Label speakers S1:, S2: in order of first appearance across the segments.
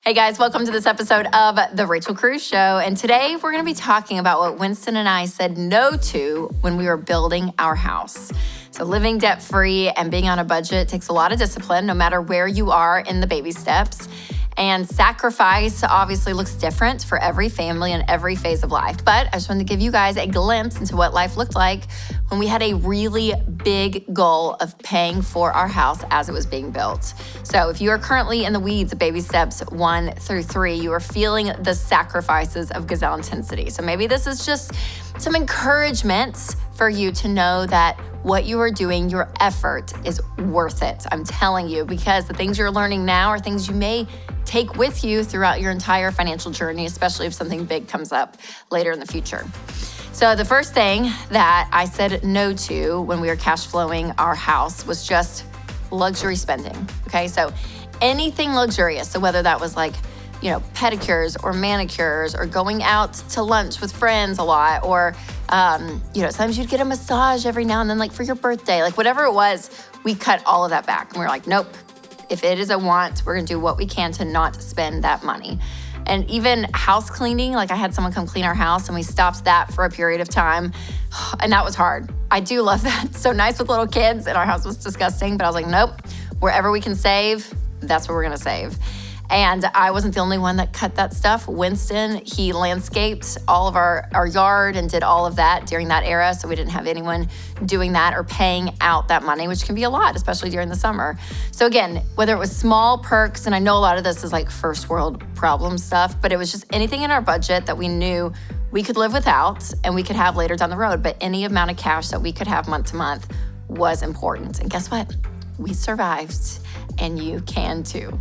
S1: Hey guys, welcome to this episode of The Rachel Cruze Show. And today we're going to be talking about what Winston and I said no to when we were building our house. So living debt-free and being on a budget takes a lot of discipline, no matter where you are in the baby steps. And sacrifice obviously looks different for every family and every phase of life. But I just wanted to give you guys a glimpse into what life looked like when we had a really big goal of paying for our house as it was being built. So if you are currently in the weeds of baby steps 1 through 3, you are feeling the sacrifices of gazelle intensity. So maybe this is just some encouragement for you to know that what you are doing, your effort is worth it. I'm telling you, because the things you're learning now are things you may take with you throughout your entire financial journey, especially if something big comes up later in the future. So the first thing that I said no to when we were cash flowing our house was just luxury spending, okay? So anything luxurious, so whether that was like, pedicures or manicures or going out to lunch with friends a lot, or, sometimes you'd get a massage every now and then, like for your birthday, like whatever it was, we cut all of that back. And we were like, nope, if it is a want, we're gonna do what we can to not spend that money. And even house cleaning, like I had someone come clean our house and we stopped that for a period of time. And that was hard. I do love that. It's so nice with little kids, and our house was disgusting, but I was like, nope, wherever we can save, that's what we're gonna save. And I wasn't the only one that cut that stuff. Winston, he landscaped all of our yard and did all of that during that era. So we didn't have anyone doing that or paying out that money, which can be a lot, especially during the summer. So again, whether it was small perks, and I know a lot of this is like first world problem stuff, but it was just anything in our budget that we knew we could live without and we could have later down the road. But any amount of cash that we could have month to month was important. And guess what? We survived, and you can too.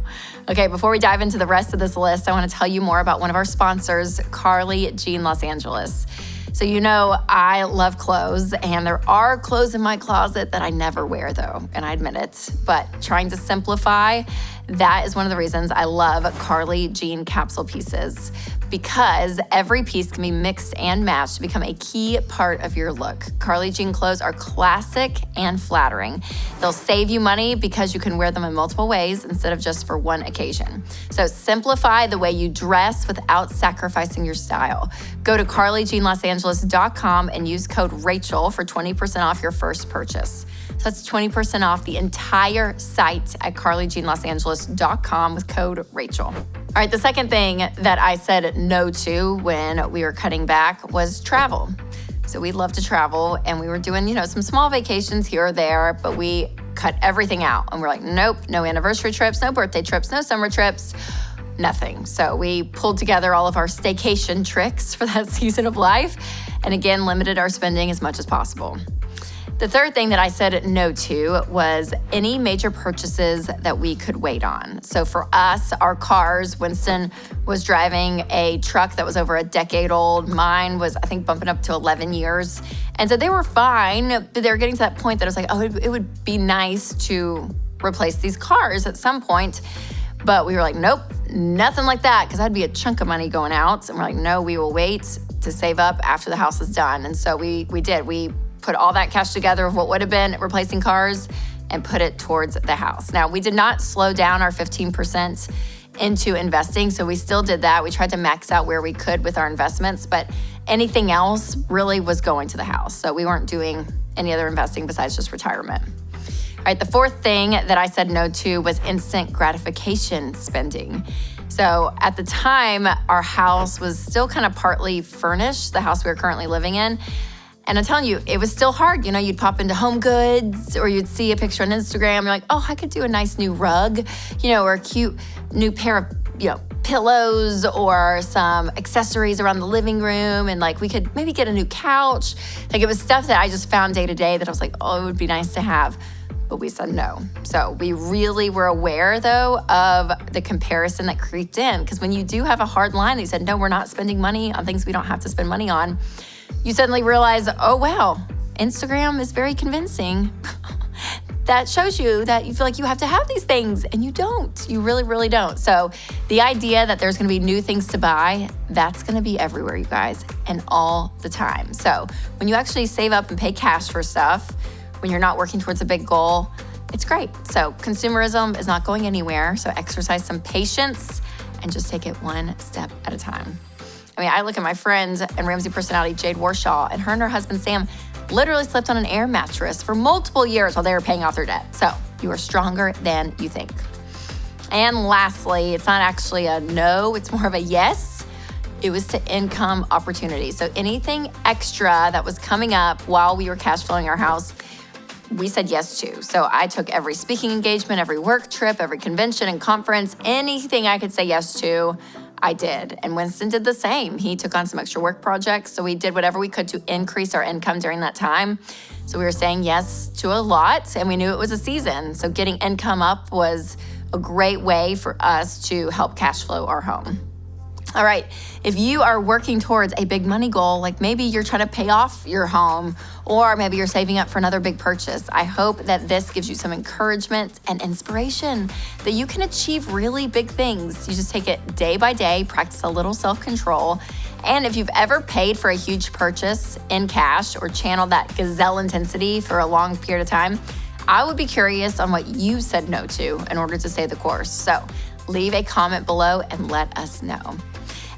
S1: Okay, before we dive into the rest of this list, I want to tell you more about one of our sponsors, Carly Jean Los Angeles. So I love clothes, and there are clothes in my closet that I never wear though, and I admit it, but trying to simplify, that is one of the reasons I love Carly Jean capsule pieces, because every piece can be mixed and matched to become a key part of your look. Carly Jean clothes are classic and flattering. They'll save you money because you can wear them in multiple ways instead of just for one occasion. So simplify the way you dress without sacrificing your style. Go to carlyjeanlosangeles.com and use code Rachel for 20% off your first purchase. So that's 20% off the entire site at carlyjeanlosangeles.com with code Rachel. All right, the second thing that I said no to when we were cutting back was travel. So we love to travel, and we were doing, some small vacations here or there, but we cut everything out. And we're like, nope, no anniversary trips, no birthday trips, no summer trips, nothing. So we pulled together all of our staycation tricks for that season of life, and again, limited our spending as much as possible. The third thing that I said no to was any major purchases that we could wait on. So for us, our cars, Winston was driving a truck that was over a decade old. Mine was, I think, bumping up to 11 years. And so they were fine, but they were getting to that point that I was like, it would be nice to replace these cars at some point. But we were like, nope, nothing like that, because that'd be a chunk of money going out. And we're like, no, we will wait to save up after the house is done. And so we did. We put all that cash together of what would have been replacing cars and put it towards the house. Now, we did not slow down our 15% into investing, so we still did that. We tried to max out where we could with our investments, but anything else really was going to the house. So we weren't doing any other investing besides just retirement. All right, the fourth thing that I said no to was instant gratification spending. So at the time, our house was still kind of partly furnished, the house we were currently living in. And I'm telling you, it was still hard. You'd pop into Home Goods, or you'd see a picture on Instagram. You're like, oh, I could do a nice new rug, or a cute new pair of, pillows or some accessories around the living room. And like, we could maybe get a new couch. Like, it was stuff that I just found day to day that I was like, oh, it would be nice to have. But we said no. So we really were aware, though, of the comparison that creeped in. Because when you do have a hard line, they said, no, we're not spending money on things we don't have to spend money on. You suddenly realize, oh, wow, Instagram is very convincing. That shows you that you feel like you have to have these things, and you don't. You really, really don't. So the idea that there's going to be new things to buy, that's going to be everywhere, you guys, and all the time. So when you actually save up and pay cash for stuff, when you're not working towards a big goal, it's great. So consumerism is not going anywhere. So exercise some patience and just take it one step at a time. I mean, I look at my friend and Ramsey personality, Jade Warshaw, and her and her husband, Sam, literally slept on an air mattress for multiple years while they were paying off their debt. So you are stronger than you think. And lastly, it's not actually a no, it's more of a yes. It was to income opportunities. So anything extra that was coming up while we were cash flowing our house, we said yes to. So I took every speaking engagement, every work trip, every convention and conference, anything I could say yes to, I did. And Winston did the same. He took on some extra work projects. So we did whatever we could to increase our income during that time. So we were saying yes to a lot, and we knew it was a season. So getting income up was a great way for us to help cash flow our home. All right, if you are working towards a big money goal, like maybe you're trying to pay off your home, or maybe you're saving up for another big purchase, I hope that this gives you some encouragement and inspiration that you can achieve really big things. You just take it day by day, practice a little self-control. And if you've ever paid for a huge purchase in cash or channeled that gazelle intensity for a long period of time, I would be curious on what you said no to in order to stay the course. So leave a comment below and let us know.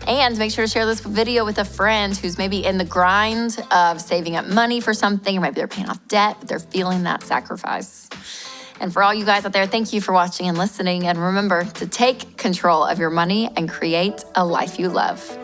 S1: And make sure to share this video with a friend who's maybe in the grind of saving up money for something, or maybe they're paying off debt, but they're feeling that sacrifice. And for all you guys out there, thank you for watching and listening. And remember to take control of your money and create a life you love.